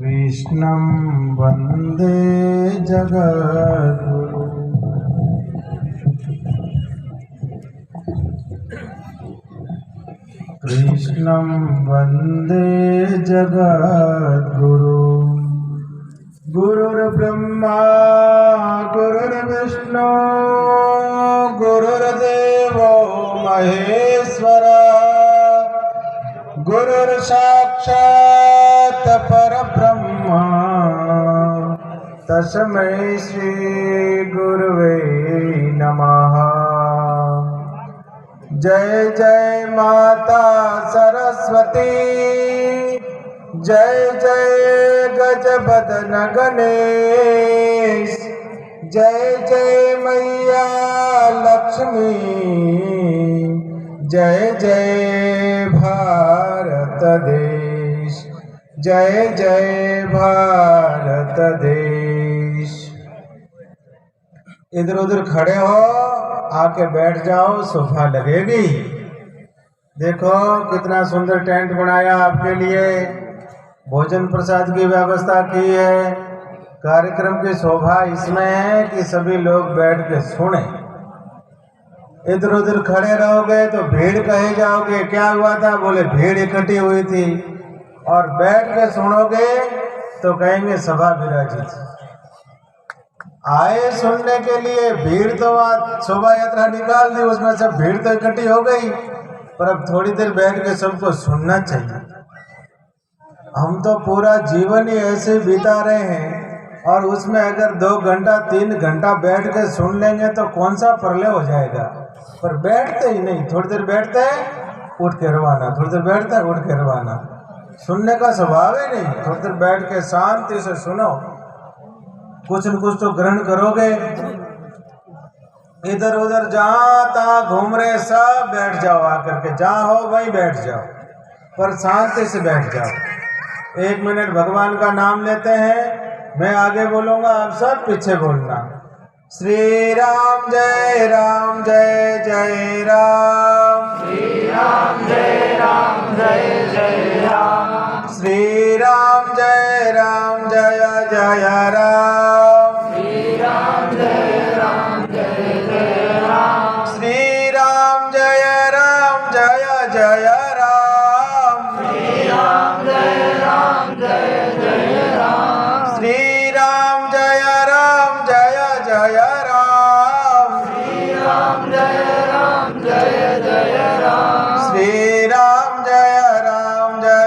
कृष्णं वन्दे जगद्गुरु। कृष्णं वन्दे जगद्गुरु। गुरुर्ब्रह्मा गुरुर्विष्णु गुरुर्देवो महेश्वरा गुरुर्साक्षात् परब्रह्मा तस्मै श्री गुरुवे नमः। जय जय माता सरस्वती, जय जय गजबदन गणेश, जय जय मैया लक्ष्मी, जय जय भारत देश, जय जय भारत देश। इधर उधर खड़े हो, आके बैठ जाओ, शोभा लगेगी। देखो कितना सुंदर टेंट बनाया आपके लिए, भोजन प्रसाद की व्यवस्था की है। कार्यक्रम की शोभा इसमें है कि सभी लोग बैठ के सुने। इधर उधर खड़े रहोगे तो भीड़ कहे जाओगे। क्या हुआ था? बोले भीड़ इकट्ठी हुई थी। और बैठ के सुनोगे तो कहेंगे सभा विराजित। आए सुनने के लिए, भीड़ तो आज शोभा यात्रा निकाल दी, उसमें सब भीड़ तो इकट्ठी हो गई, पर अब थोड़ी देर बैठ के सबको सुनना चाहिए। हम तो पूरा जीवन ही ऐसे बिता रहे हैं, और उसमें अगर 2 घंटा 3 घंटा बैठ के सुन लेंगे तो कौन सा प्रलय हो जाएगा। पर बैठते ही नहीं, थोड़ी देर बैठते हैं उठ के रवाना, थोड़ी देर बैठते हैं उठ के रवाना। सुनने का स्वभाव ही नहीं। थोड़ी देर बैठ के शांति से सुनो, कुछ न कुछ तो ग्रहण करोगे। इधर उधर जहाँ तहाँ घूम रहे सब बैठ जाओ, आकर के जहाँ हो वहीं बैठ जाओ, पर शांति से बैठ जाओ। 1 मिनट भगवान का नाम लेते हैं, मैं आगे बोलूंगा, आप सब पीछे बोलना। श्री राम जय राम जय जय राम, श्री राम जय राम जय जय राम, श्री राम जय राम जय जय राम, श्री राम जय राम जय जय राम, श्री राम जय राम जय जय राम, श्री राम जय राम जय जय राम, श्री राम जय राम जय जय राम, श्री राम जय राम जय जय राम, श्री राम जय राम जय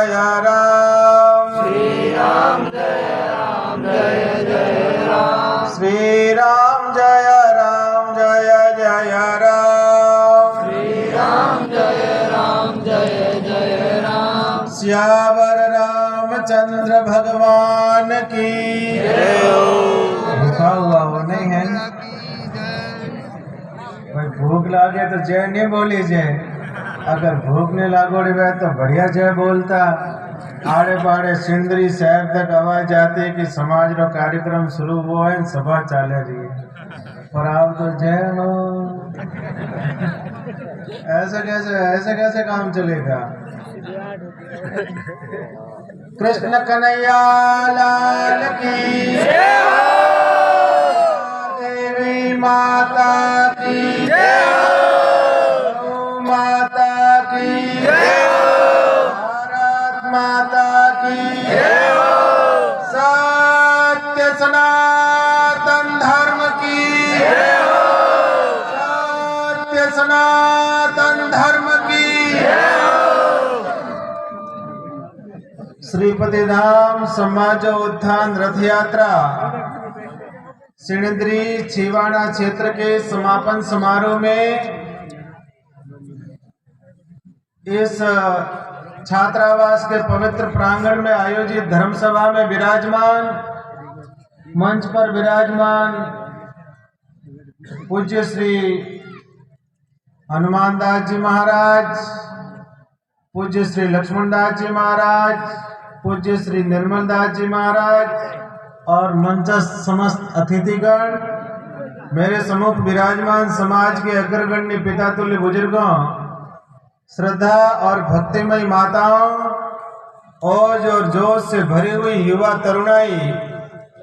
जय राम, श्री राम जय राम जय जय राम, श्री राम जय राम जय जय राम, श्री राम जय राम जय जय राम। श्यावर रामचंद्र भगवान की जय हो। भूखा हुआ वो नहीं है? भाई भूख लागे तो जय नहीं बोली जय। अगर भूख नहीं लागोड़ी भाई तो बढ़िया जय बोलता। आड़े पाड़े सिंदरी शहर तक आवाज जाती कि समाज रो कार्यक्रम शुरू हुआ है, सभा चाले रही है, पर आप तो जय हो। ऐसे कैसे काम चलेगा? कृष्ण कन्हैया लाल की जय हो। देवी माता की जय हो, माता की जय हो, भारत माता की जय हो, सत्य सनातन धर्म की जय हो, सत्य सनातन धर्म की जय हो। श्रीपति धाम समाज उत्थान रथ यात्रा सिणद्री छिवाड़ा क्षेत्र के समापन समारोह में इस छात्रावास के पवित्र प्रांगण में आयोजित धर्मसभा में विराजमान, मंच पर विराजमान पूज्य श्री हनुमान दास जी महाराज, पूज्य श्री लक्ष्मण दास जी महाराज, पूज्य श्री निर्मल दास जी महाराज और मंचस्थ समस्त अतिथिगण, मेरे सम्मुख विराजमान समाज के अग्रगण्य पिता तुल्य बुजुर्गों, श्रद्धा और भक्तिमय माताओं, और जोश से भरी हुई युवा तरुणाई,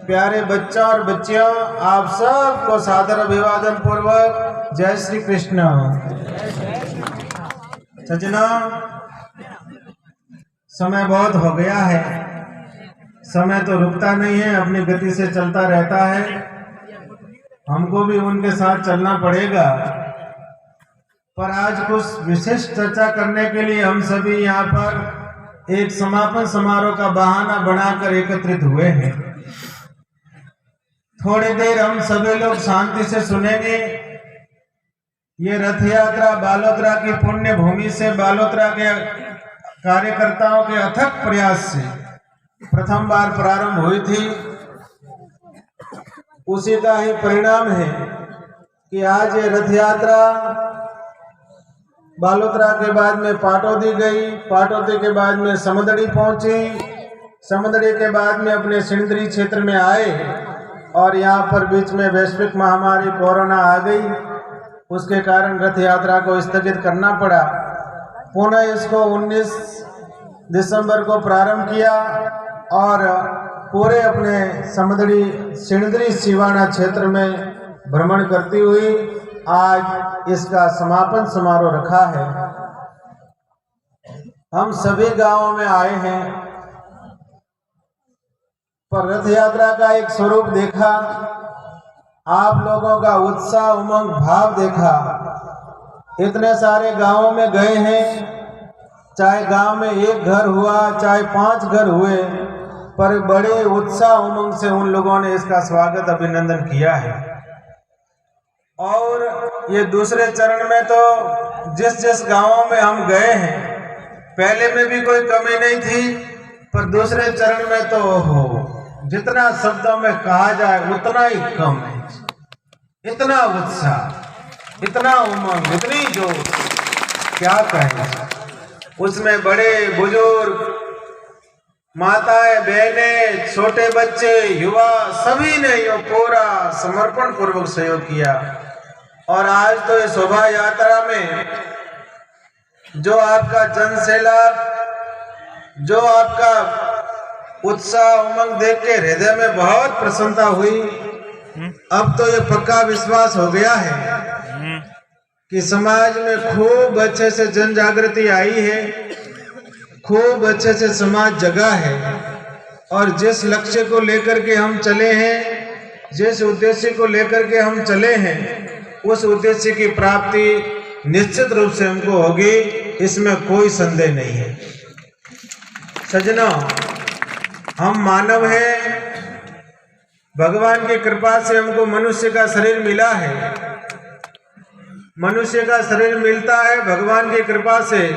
प्यारे बच्चा और बच्चियों, आप सबको सादर अभिवादन पूर्वक जय श्री कृष्ण। सजना, समय बहुत हो गया है। समय तो रुकता नहीं है, अपनी गति से चलता रहता है। हमको भी उनके साथ चलना पड़ेगा। पर आज कुछ विशेष चर्चा करने के लिए हम सभी यहाँ पर एक समापन समारोह का बहाना बनाकर एकत्रित हुए हैं। थोड़ी देर हम सभी लोग शांति से सुनेंगे। ये रथ यात्रा बालोतरा की पुण्य भूमि से, बालोतरा के कार्यकर्ताओं के अथक प्रयास से प्रथम बार प्रारंभ हुई थी। उसी का ही परिणाम है कि आज ये रथ यात्रा बालोतरा के बाद में पाटौदी गई, पाटौदी के बाद में समदड़ी पहुंची, समदड़ी के बाद में अपने सिंदरी क्षेत्र में आए और यहाँ पर बीच में वैश्विक महामारी कोरोना आ गई। उसके कारण रथ यात्रा को स्थगित करना पड़ा। पुनः इसको 19 दिसंबर को प्रारंभ किया और पूरे अपने समदड़ी सिंदरी सिवाना क्षेत्र में भ्रमण करती हुई आज इसका समापन समारोह रखा है। हम सभी गांवों में आए हैं, पर रथ यात्रा का एक स्वरूप देखा, आप लोगों का उत्साह उमंग भाव देखा। इतने सारे गांवों में गए हैं, चाहे गांव में एक घर हुआ चाहे 5 घर हुए, पर बड़े उत्साह उमंग से उन लोगों ने इसका स्वागत अभिनंदन किया है। और ये दूसरे चरण में तो जिस जिस गांवों में हम गए हैं, पहले में भी कोई कमी नहीं थी, पर दूसरे चरण में तो हो जितना शब्दों में कहा जाए उतना ही कम है। इतना उत्साह, इतना उमंग, इतनी जोश, क्या कहें। उसमें बड़े बुजुर्ग, माताएं, बहनें, छोटे बच्चे, युवा, सभी ने ये पूरा समर्पण पूर्वक सहयोग किया। और आज तो ये शोभा यात्रा में जो आपका जन सैलाब, जो आपका उत्साह उमंग देख के हृदय में बहुत प्रसन्नता हुई। अब तो ये पक्का विश्वास हो गया है कि समाज में खूब अच्छे से जन जागृति आई है, खूब अच्छे से समाज जगा है। और जिस लक्ष्य को लेकर के हम चले हैं, जिस उद्देश्य को लेकर के हम चले हैं, उस उद्देश्य की प्राप्ति निश्चित रूप से हमको होगी, इसमें कोई संदेह नहीं है। सज्जनों, हम मानव हैं, भगवान की कृपा से हमको मनुष्य का शरीर मिला है। मनुष्य का शरीर मिलता है भगवान की कृपा से।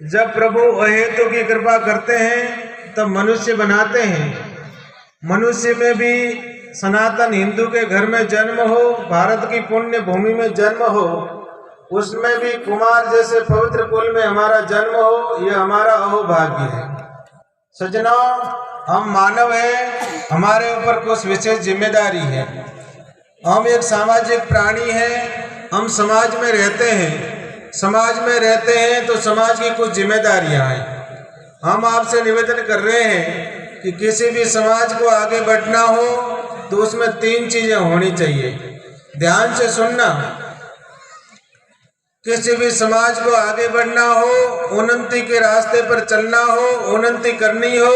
जब प्रभु अहेतु की कृपा करते हैं तब मनुष्य बनाते हैं। मनुष्य में भी सनातन हिंदू के घर में जन्म हो, भारत की पुण्य भूमि में जन्म हो, उसमें भी कुमार जैसे पवित्र कुल में हमारा जन्म हो, यह हमारा अहोभाग्य है। सज्जनों, हम मानव हैं, हमारे ऊपर कुछ विशेष जिम्मेदारी है। हम एक सामाजिक प्राणी हैं, हम समाज में रहते हैं। समाज में रहते हैं तो समाज की कुछ जिम्मेदारियां हैं। हम आपसे निवेदन कर रहे हैं कि किसी भी समाज को आगे बढ़ना हो तो उसमें 3 चीजें होनी चाहिए। ध्यान से सुनना। किसी भी समाज को आगे बढ़ना हो, उन्नति के रास्ते पर चलना हो, उन्नति करनी हो,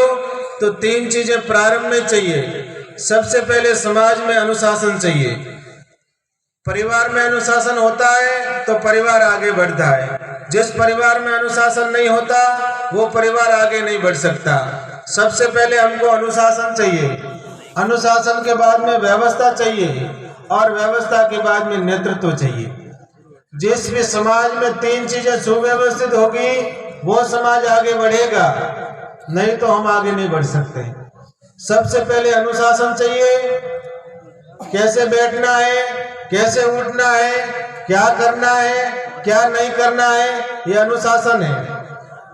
तो 3 चीजें प्रारंभ में चाहिए। सबसे पहले समाज में अनुशासन चाहिए। परिवार में अनुशासन होता है तो परिवार आगे बढ़ता है। जिस परिवार में अनुशासन नहीं होता वो परिवार आगे नहीं बढ़ सकता। सबसे पहले हमको अनुशासन चाहिए, अनुशासन के बाद में व्यवस्था चाहिए और व्यवस्था के बाद में नेतृत्व चाहिए। जिस भी समाज में 3 चीजें सुव्यवस्थित होगी वो समाज आगे बढ़ेगा, नहीं तो हम आगे नहीं बढ़ सकते। सबसे पहले अनुशासन चाहिए। कैसे बैठना है, कैसे उठना है, क्या करना है, क्या नहीं करना है, ये अनुशासन है।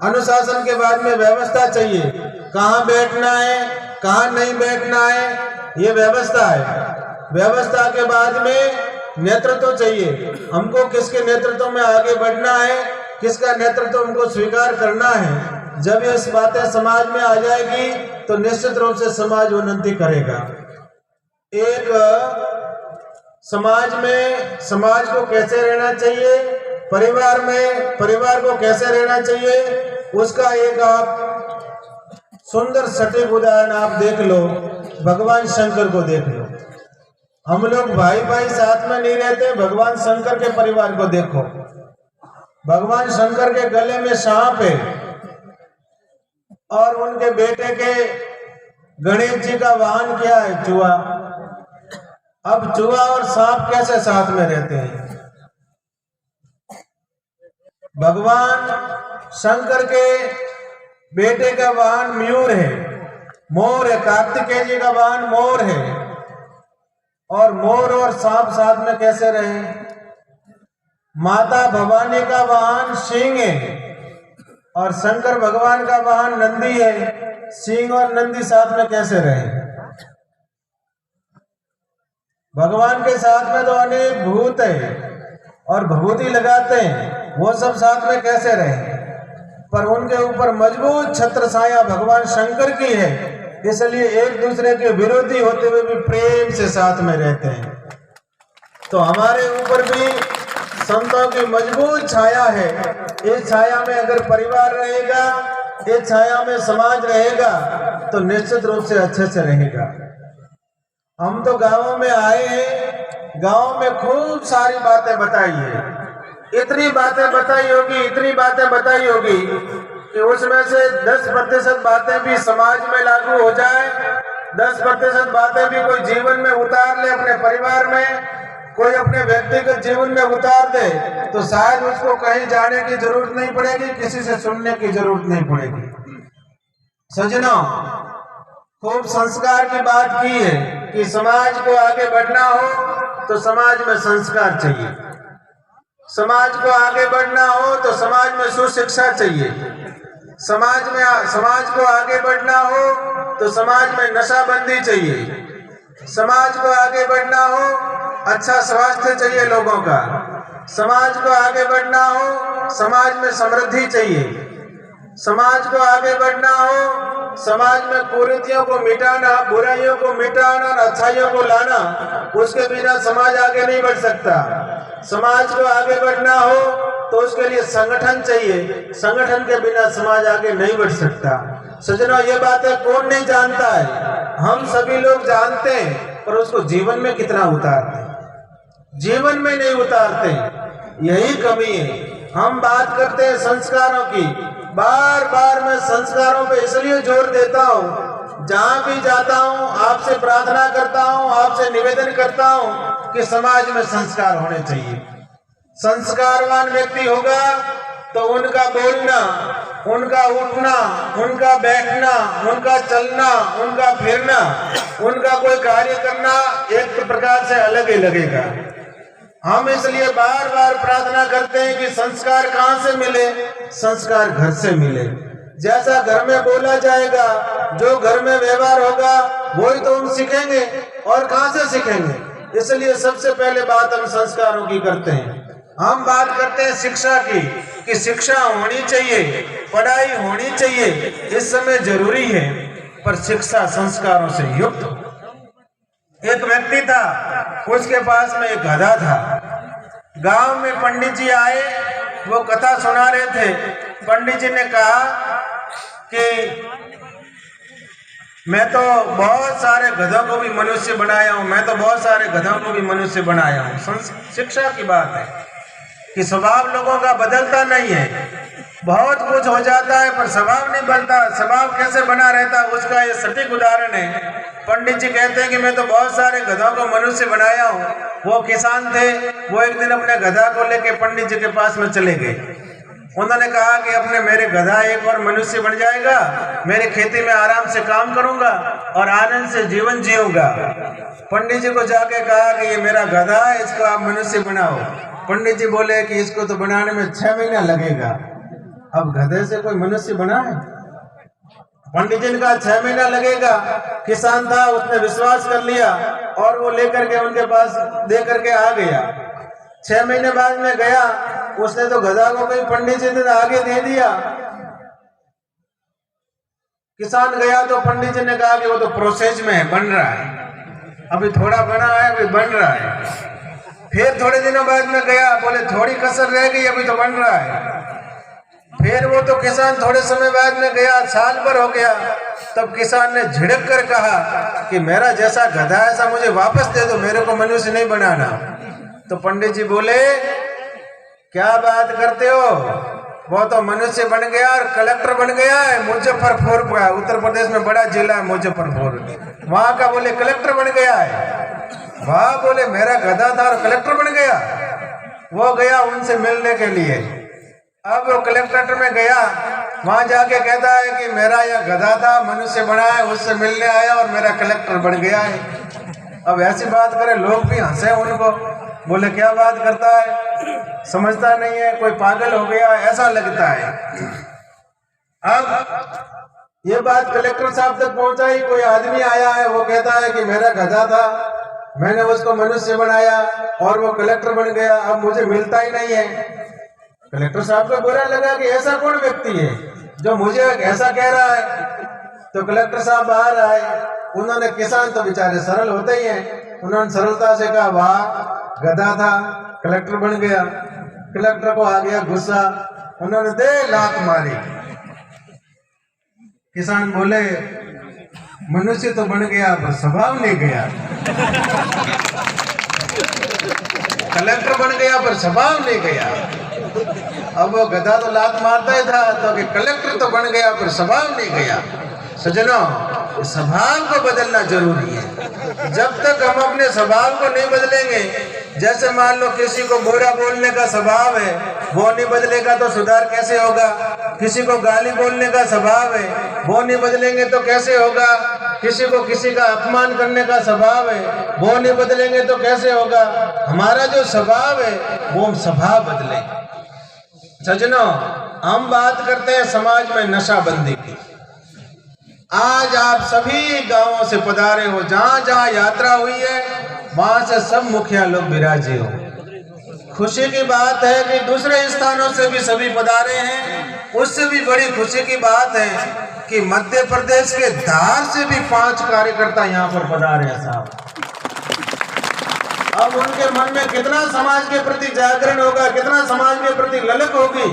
अनुशासन के बाद में व्यवस्था चाहिए। कहाँ बैठना है, कहाँ नहीं बैठना है, ये व्यवस्था है। व्यवस्था के बाद में नेतृत्व चाहिए। हमको किसके नेतृत्व में आगे बढ़ना है, किसका नेतृत्व उनको स्वीकार करना है। जब ये बातें समाज में आ जाएगी तो निश्चित रूप से समाज उन्नति करेगा। एक समाज में समाज को कैसे रहना चाहिए, परिवार में परिवार को कैसे रहना चाहिए, उसका एक आप सुंदर सटीक उदाहरण आप देख लो, भगवान शंकर को देख लो। हम लोग भाई भाई साथ में नहीं रहते, भगवान शंकर के परिवार को देखो। भगवान शंकर के गले में सांप है और उनके बेटे के गणेश जी का वाहन क्या है? चूहा। अब चूहा और सांप कैसे साथ में रहते हैं? भगवान शंकर के बेटे का वाहन मयूर है, मोर है। कार्तिकेय जी का वाहन मोर है, और मोर और सांप साथ में कैसे रहे? माता भवानी का वाहन सिंह है और शंकर भगवान का वाहन नंदी है। सिंह और नंदी साथ में कैसे रहे? भगवान के साथ में तो अनेक भूत है और भभूति लगाते हैं, वो सब साथ में कैसे रहे? पर उनके ऊपर मजबूत छत्र छाया भगवान शंकर की है, इसलिए एक दूसरे के विरोधी होते हुए भी प्रेम से साथ में रहते हैं। तो हमारे ऊपर भी संतों की मजबूत छाया है। इस छाया में अगर परिवार रहेगा, इस छाया में समाज रहेगा, तो निश्चित रूप से अच्छे से रहेगा। हम तो गांवों में आए हैं, गांव में खूब सारी बातें बताई है, इतनी बातें बताई होगी, इतनी बातें बताई होगी कि उसमें से 10% बातें भी समाज में लागू हो जाए, 10% बातें भी कोई जीवन में उतार ले, अपने परिवार में, कोई अपने व्यक्तिगत जीवन में उतार दे, तो शायद उसको कहीं जाने की जरूरत नहीं पड़ेगी, किसी से सुनने की जरूरत नहीं पड़ेगी। सज्जनों, खूब संस्कार की बात की है कि समाज को आगे बढ़ना हो तो समाज में संस्कार चाहिए, समाज को आगे बढ़ना हो तो समाज में सुशिक्षा चाहिए, समाज को आगे बढ़ना हो तो समाज में नशाबंदी चाहिए, समाज को आगे बढ़ना हो अच्छा स्वास्थ्य चाहिए लोगों का, समाज को आगे बढ़ना हो समाज में समृद्धि चाहिए, समाज को आगे बढ़ना हो समाज में कुरीतियों को मिटाना, बुराइयों को मिटाना और अच्छाइयों को लाना, उसके बिना समाज आगे नहीं बढ़ सकता। समाज को आगे बढ़ना हो तो उसके लिए संगठन चाहिए, संगठन के बिना समाज आगे नहीं बढ़ सकता। सज्जनों, ये बातें कौन नहीं जानता है? हम सभी लोग जानते हैं, पर उसको जीवन में कितना उतारते हैं? जीवन में नहीं उतारते, यही कमी है। हम बात करते हैं संस्कारों की, बार बार मैं संस्कारों पे इसलिए जोर देता हूँ, जहाँ भी जाता हूँ आपसे प्रार्थना करता हूँ, आपसे निवेदन करता हूँ कि समाज में संस्कार होने चाहिए। संस्कारवान व्यक्ति होगा तो उनका बोलना, उनका उठना, उनका बैठना, उनका चलना, उनका फिरना, उनका कोई कार्य करना एक प्रकार से अलग ही लगेगा। हम इसलिए बार बार प्रार्थना करते हैं कि संस्कार कहाँ से मिले? संस्कार घर से मिले। जैसा घर में बोला जाएगा, जो घर में व्यवहार होगा, वही तो हम सीखेंगे, और कहाँ से सीखेंगे? इसलिए सबसे पहले बात हम संस्कारों की करते हैं। हम बात करते हैं शिक्षा की, कि शिक्षा होनी चाहिए, पढ़ाई होनी चाहिए, इस समय जरूरी है, पर शिक्षा संस्कारों से युक्त हो। एक व्यक्ति था, उसके पास में एक गधा था। गांव में पंडित जी आए, वो कथा सुना रहे थे। पंडित जी ने कहा कि मैं तो बहुत सारे गधों को भी मनुष्य बनाया हूँ, मैं तो बहुत सारे गधों को भी मनुष्य बनाया हूँ। शिक्षा की बात है कि स्वभाव लोगों का बदलता नहीं है, बहुत कुछ हो जाता है पर स्वभाव नहीं बदलता। स्वभाव कैसे बना रहता है उसका ये सटीक उदाहरण है। पंडित जी कहते हैं कि मैं तो बहुत सारे गधों को मनुष्य बनाया हूँ। वो किसान थे, वो एक दिन अपने गधा को लेके पंडित जी के पास में चले गए। उन्होंने कहा कि अपने मेरे गधा एक बार मनुष्य बन जाएगा, मेरे खेती में आराम से काम करूंगा और आनंद से जीवन जीऊंगा। पंडित जी को जाके कहा कि ये मेरा गधा है, इसको आप मनुष्य बनाओ। पंडित जी बोले कि इसको तो बनाने में 6 महीना लगेगा। अब गधे से कोई मनुष्य बना है? पंडित जी ने कहा 6 महीना लगेगा। किसान था, उसने विश्वास कर लिया और वो लेकर के उनके पास दे करके आ गया। 6 महीने बाद में गया उसने तो गधा को कहीं पंडित जी ने आगे दे दिया। किसान गया तो पंडित जी ने कहा कि वो तो प्रोसेस में है, बन रहा है, अभी थोड़ा बना है, अभी बन रहा है। फिर थोड़े दिनों बाद में गया, बोले थोड़ी कसर रह गई, अभी तो बन रहा है। फिर वो तो किसान थोड़े समय बाद में गया, साल भर हो गया, तब किसान ने झिड़क कर कहा कि मेरा जैसा गधा ऐसा मुझे वापस दे दो, मेरे को मनुष्य नहीं बनाना। तो पंडित जी बोले क्या बात करते हो, वो तो मनुष्य बन गया और कलेक्टर बन गया है मुजफ्फरपुर का, उत्तर प्रदेश में बड़ा जिला है मुजफ्फरपुर, वहां का बोले कलेक्टर बन गया है। वाह, बोले मेरा गधा था और कलेक्टर बन गया। वो गया उनसे मिलने के लिए। अब वो कलेक्टर में गया, वहां जाके कहता है कि मेरा यह गधा था, मनुष्य बना है, उससे मिलने आया और मेरा कलेक्टर बन गया है। अब ऐसी बात करे, लोग भी हंसे उनको, बोले क्या बात करता है, समझता नहीं है, कोई पागल हो गया, ऐसा लगता है। अब ये बात कलेक्टर साहब तक पहुंचाई, कोई आदमी आया है, वो कहता है कि मेरा गधा था, मैंने उसको मनुष्य बनाया और वो कलेक्टर बन गया, अब मुझे मिलता ही नहीं है। कलेक्टर साहब को बुरा लगा कि ऐसा कौन व्यक्ति है जो मुझे ऐसा कह रहा है। तो कलेक्टर साहब बाहर आए, उन्होंने, किसान तो बेचारे सरल होते ही हैं, उन्होंने सरलता से कहा वाह गधा था, कलेक्टर बन गया। कलेक्टर को आ गया गुस्सा, उन्होंने दे लात मारी। किसान बोले मनुष्य तो बन गया पर स्वभाव नहीं गया, कलेक्टर बन गया पर स्वभाव नहीं गया। अब वो गधा तो लात मारता ही था, तो कि कलेक्टर तो बन गया पर स्वभाव नहीं गया। सज्जनों, स्वभाव को बदलना जरूरी है। जब तक हम अपने स्वभाव को नहीं बदलेंगे, जैसे मान लो किसी को बुरा बोलने का स्वभाव है, वो नहीं बदलेगा तो सुधार कैसे होगा। किसी को गाली बोलने का स्वभाव है, वो नहीं बदलेंगे तो कैसे होगा। किसी को किसी का अपमान करने का स्वभाव है, वो नहीं बदलेंगे तो कैसे होगा। हमारा जो स्वभाव है वो स्वभाव बदले। सज्जनों, हम बात करते हैं समाज में नशाबंदी की। आज आप सभी गांवों से पधारे हो, जहां जहां यात्रा हुई है वहां से सब मुखिया लोग विराजे हो। खुशी की बात है कि दूसरे स्थानों से भी सभी पधारे हैं। उससे भी बड़ी खुशी की बात है कि मध्य प्रदेश के धार से भी 5 कार्यकर्ता यहाँ पर पधारे हैं साहब। अब उनके मन में कितना समाज के प्रति जागरण होगा, कितना समाज के प्रति ललक होगी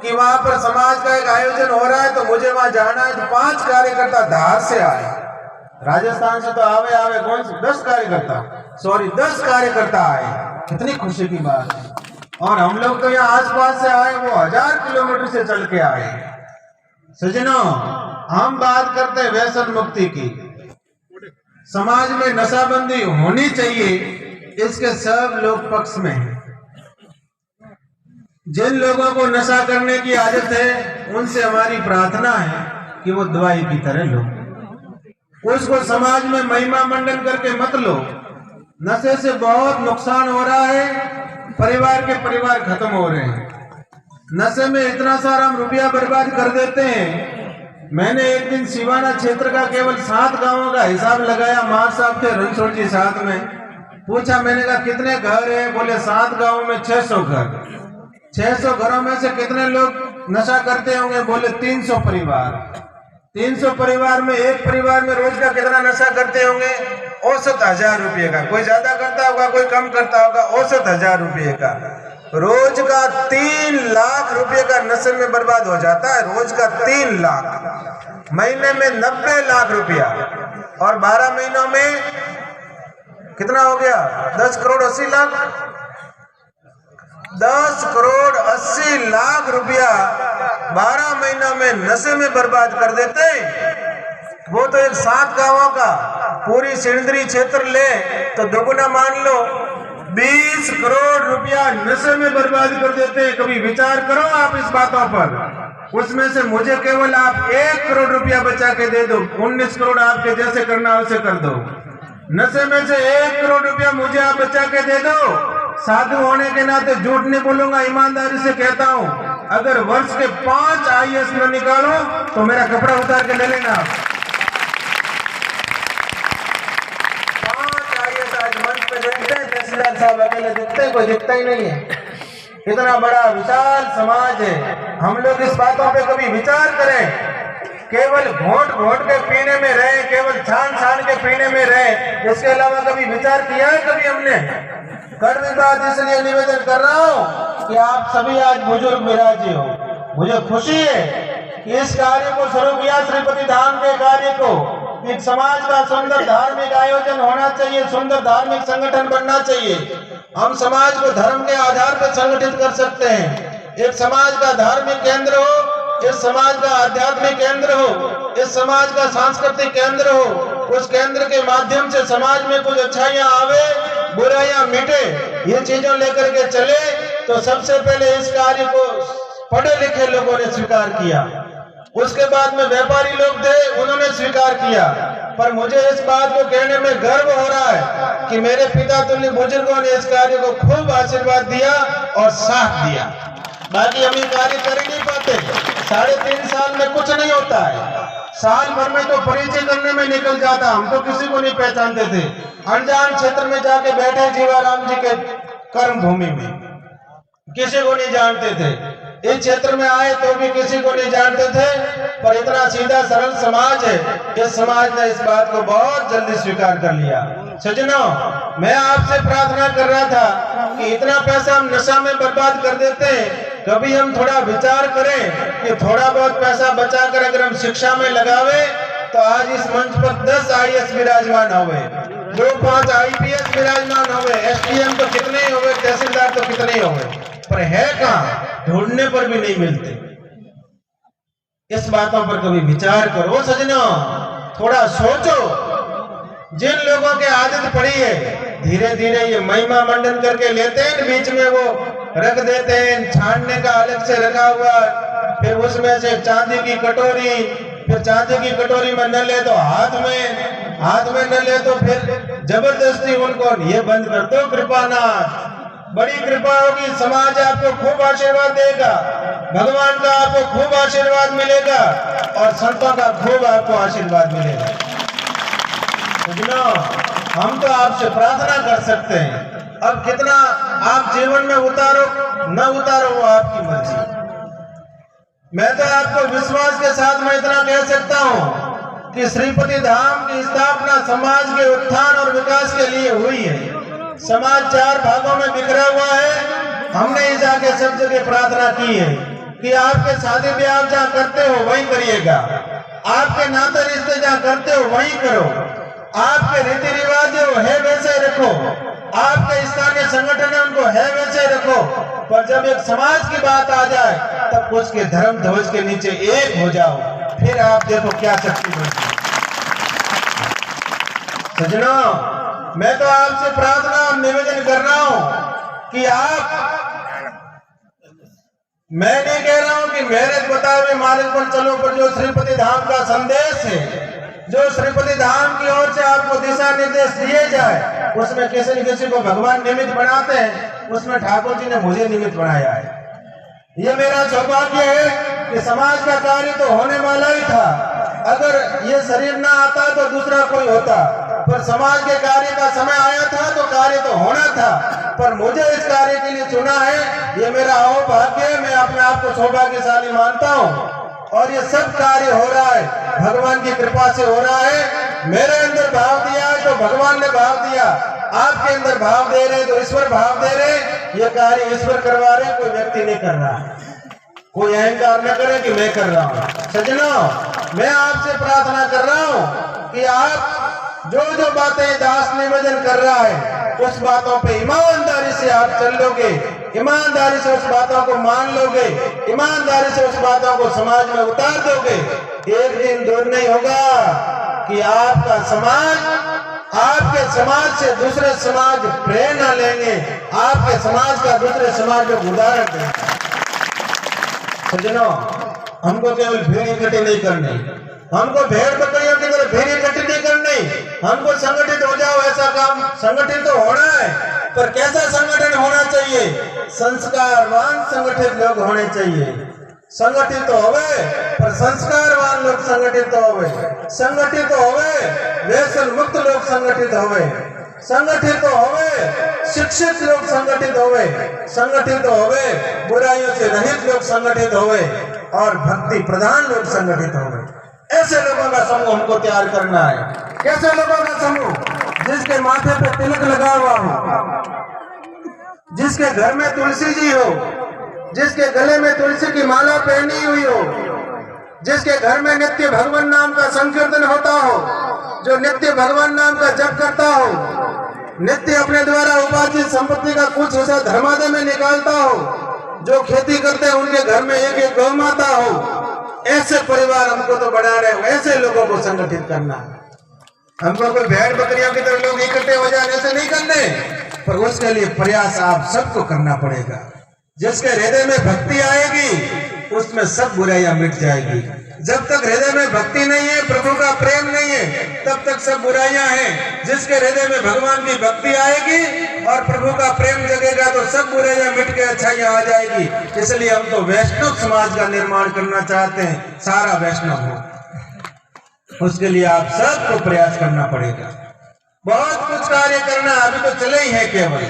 कि वहां पर समाज का एक आयोजन हो रहा है तो मुझे वहां जाना है। तो 5 कार्यकर्ता धार से आए, राजस्थान से तो आवे कौन से 10 कार्यकर्ता आए। कितनी खुशी की बात है। और हम लोग तो यहाँ आसपास से आए, वो 1000 किलोमीटर से चल के आए। सज्जनों, हम बात करते हैं व्यसन मुक्ति की। समाज में नशाबंदी होनी चाहिए, इसके सब लोग पक्ष में हैं। जिन लोगों को नशा करने की आदत है उनसे हमारी प्रार्थना है कि वो दवाई की तरह लो, उसको समाज में महिमा मंडन करके मत लो। नशे से बहुत नुकसान हो रहा है, परिवार के परिवार खत्म हो रहे हैं। नशे में इतना सारा हम रुपया बर्बाद कर देते हैं। मैंने एक दिन सिवाना क्षेत्र का केवल 7 गांवों का हिसाब लगाया, मार साहब थे रणछोड़ जी साथ में, पूछा, मैंने कहा कितने घर है, बोले 7 गांवों में 600 घर। 600 घरों में से कितने लोग नशा करते होंगे, बोले 300 परिवार। 300 परिवार में एक परिवार में रोज का कितना नशा करते होंगे, औसत 1000 रुपये का। कोई ज्यादा करता होगा, कोई कम करता होगा, औसत 1000 रुपये का। रोज का 3 लाख रुपए का नशे में बर्बाद हो जाता है, रोज का 3 लाख। महीने में 90 लाख रुपया, और 12 महीनों में कितना हो गया, 10 करोड़ 80 लाख। 10 करोड़ 80 लाख रुपया 12 महीनों में नशे में बर्बाद कर देते। वो तो एक 7 गांवों का पूरी सिंदरी क्षेत्र ले तो दुगुना मान लो, 20 करोड़ रुपया नशे में बर्बाद कर देते। कभी विचार करो आप इस बातों पर। उसमें से मुझे केवल आप 1 करोड़ रुपया बचा के दे दो, 19 करोड़ आपके जैसे करना उसे कर दो। नशे में से 1 करोड़ रुपया मुझे आप बचा के दे दो। साधु होने के नाते झूठ नहीं बोलूंगा, ईमानदारी से कहता हूं, अगर वर्ष के 5 IAS न निकालो तो मेरा कपड़ा उतार के ले लेना। 5 IAS आज मंच पे देखते हैं, तहसीलदार साहब अकेले दिखते हैं, कोई दिखता ही नहीं है। कितना बड़ा विशाल समाज है। हम लोग इस बातों पे कभी विचार करें। केवल घोंट घोंट के पीने में रहे, केवल छान छान के पीने में रहे, इसके अलावा कभी विचार किया है कभी हमने? कड़वी बात इसलिए निवेदन कर रहा हूँ कि आप सभी आज बुजुर्ग विराजी हो। मुझे खुशी है कि इस कार्य को शुरू किया, श्रीपति धाम के कार्य को। एक समाज का सुंदर धार्मिक आयोजन होना चाहिए, सुंदर धार्मिक संगठन बनना चाहिए। हम समाज को धर्म के आधार पर संगठित कर सकते हैं। एक समाज का धार्मिक केंद्र हो, इस समाज का आध्यात्मिक केंद्र हो, इस समाज का सांस्कृतिक केंद्र हो। उस केंद्र के माध्यम से समाज में कुछ अच्छाइयां आवे, बुराइयां मिटे, ये चीजों लेकर के चले। तो सबसे पहले इस कार्य को पढ़े लिखे लोगों ने स्वीकार किया, उसके बाद में व्यापारी लोग थे, उन्होंने स्वीकार किया। पर मुझे इस बात को कहने में गर्व हो रहा है कि मेरे पिता तुल्य बुजुर्गों ने इस कार्य को खूब आशीर्वाद दिया और साथ दिया। बाकी हम ये कार्य कर ही नहीं पाते। 3.5 साल में कुछ नहीं होता है। साल भर में तो परिचय करने में निकल जाता। हम तो किसी को नहीं पहचानते थे। अनजान क्षेत्र में जाके बैठे जीवाराम जी के कर्म भूमि में, किसी को नहीं जानते थे। इस क्षेत्र में आए तो भी किसी को नहीं जानते थे। पर इतना सीधा सरल समाज है, इस समाज ने इस बात को बहुत जल्दी स्वीकार कर लिया। सज्जनों, मैं आपसे प्रार्थना कर रहा था कि इतना पैसा हम नशा में बर्बाद कर देते हैं, कभी हम थोड़ा विचार करें कि थोड़ा बहुत पैसा बचाकर अगर हम शिक्षा में लगावे तो आज इस मंच पर 10 IAS विराजमान होवे, 2-5 IPS विराजमान होवे, SDM तो कितने ही होवे, तहसीलदार तो कितने ही होवे, पर है कहाँ? ढूंढने पर भी नहीं मिलते। इस बातों पर कभी विचार करो सज्जनों, थोड़ा सोचो। जिन लोगों के आदत पड़ी है, धीरे धीरे ये महिमा मंडन करके लेते हैं, बीच में वो रख देते हैं, छानने का अलग से रखा हुआ, फिर उसमें से चांदी की कटोरी, फिर चांदी की कटोरी में न ले तो हाथ में न ले तो फिर जबरदस्ती उनको ये बंद कर दो। कृपानाथ, बड़ी कृपा होगी, समाज आपको खूब आशीर्वाद देगा, भगवान का आपको खूब आशीर्वाद मिलेगा और संतों का खूब आपको आशीर्वाद मिलेगा। हम तो आपसे प्रार्थना कर सकते हैं। अब कितना आप जीवन में उतारो न उतारो वो आपकी मर्जी। मैं तो आपको विश्वास के साथ मैं इतना कह सकता हूँ कि श्रीपति धाम की स्थापना समाज के उत्थान और विकास के लिए हुई है। समाज 4 भागों में बिखरा हुआ है। हमने इस आगे सब जगह प्रार्थना की है कि आपके शादी ब्याह जहाँ करते हो वहीं करिएगा, आपके नाते रिश्ते जहाँ करते हो वहीं करो, आपके रीति रिवाज जो है वैसे रखो, आपके स्थानीय संगठन है उनको है वैसे रखो। पर जब एक समाज की बात आ जाए तब उसके धर्म ध्वज के नीचे एक हो जाओ, फिर आप देखो क्या शक्ति बनती है। सज्जनों, मैं तो आपसे प्रार्थना और निवेदन कर रहा हूं कि मैं नहीं कह रहा हूं कि मेरे बताए हुए मार्ग पर चलो, पर जो श्रीपति धाम का संदेश है, जो श्रीपति धाम की ओर से आपको दिशा निर्देश दिए जाए, उसमें किसी न किसी को भगवान निमित्त बनाते हैं। उसमें ठाकुर जी ने मुझे निमित्त बनाया है। ये मेरा सौभाग्य है कि समाज का कार्य तो होने वाला ही था। अगर ये शरीर ना आता तो दूसरा कोई होता, पर समाज के कार्य का समय आया था तो कार्य तो होना था। पर मुझे इस कार्य के लिए चुना है, ये मेरा सौभाग्य है। मैं अपने आप को सौभाग्यशाली मानता हूँ और ये सब कार्य हो रहा है भगवान की कृपा से हो रहा है। मेरे अंदर भाव दिया है तो भगवान ने भाव दिया, आपके अंदर भाव दे रहे तो ईश्वर भाव दे रहे। ये कार्य ईश्वर करवा रहे, कोई व्यक्ति नहीं कर रहा। कोई अहंकार न करे कि मैं कर रहा हूँ। सज्जनों, मैं आपसे प्रार्थना कर रहा हूँ कि आप जो बातें दास निवेदन कर रहा है उस बातों पे ईमानदारी से आप चल लोगे, ईमानदारी से उस बातों को मान लोगे, ईमानदारी से उस बातों को समाज में उतार दोगे। एक दिन दूर नहीं होगा कि आपका समाज, आपके समाज से दूसरे समाज प्रेरणा लेंगे, आपके समाज का दूसरे समाज को उदाहरण देंगे। सज्जनों, हमको केवल भीड़ इकट्ठी नहीं करनी, हमको भेड़ बकरियों की तरह भीड़ इकट्ठी नहीं करनी, हमको संगठित हो जाओ ऐसा काम। संगठित तो होना है, पर कैसा संगठन होना चाहिए? संस्कारवान संगठित लोग होने चाहिए। संगठित तो होवे पर संस्कारवान लोग संगठित तो होवे, संगठित तो होवे व्यसन मुक्त लोग संगठित होवे। संगठित होवे, शिक्षित लोग संगठित होवे, बुराइयों से रहित लोग संगठित होवे और भक्ति प्रधान लोग संगठित होवे। ऐसे लोगों का समूह हमको तैयार करना है। कैसे लोगों का समूह? जिसके माथे पे तिलक लगा हुआ हो, जिसके घर में तुलसी जी हो, जिसके गले में तुलसी की माला पहनी हुई हो, जिसके घर में नित्य भगवान नाम का संकीर्तन होता हो, जो नित्य भगवान नाम का जप करता हो, नित्य अपने द्वारा उपार्जित संपत्ति का कुछ हिस्सा धर्मादय में निकालता हो, जो खेती करते हैं उनके घर में एक एक गौ माता हो। ऐसे परिवार हमको तो बना रहे हो, ऐसे लोगों को संगठित करना। हमको कोई भेड़ बकरियों की तरह लोग इकट्ठे हो जाने से नहीं करने, पर उसके लिए प्रयास आप सबको करना पड़ेगा। जिसके हृदय में भक्ति आएगी उसमें सब बुराइयां मिट जाएगी। जब तक हृदय में भक्ति नहीं है, प्रभु का प्रेम नहीं है, तब तक सब बुराइयां हैं। जिसके हृदय में भगवान की भक्ति आएगी और प्रभु का प्रेम जगेगा तो सब बुराइयां मिट के अच्छाइयां आ जाएगी। इसलिए हम तो वैष्णव समाज का निर्माण करना चाहते हैं, सारा वैष्णव हो। उसके लिए आप सबको प्रयास करना पड़ेगा। बहुत कुछ कार्य करना, अभी तो चले ही है केवल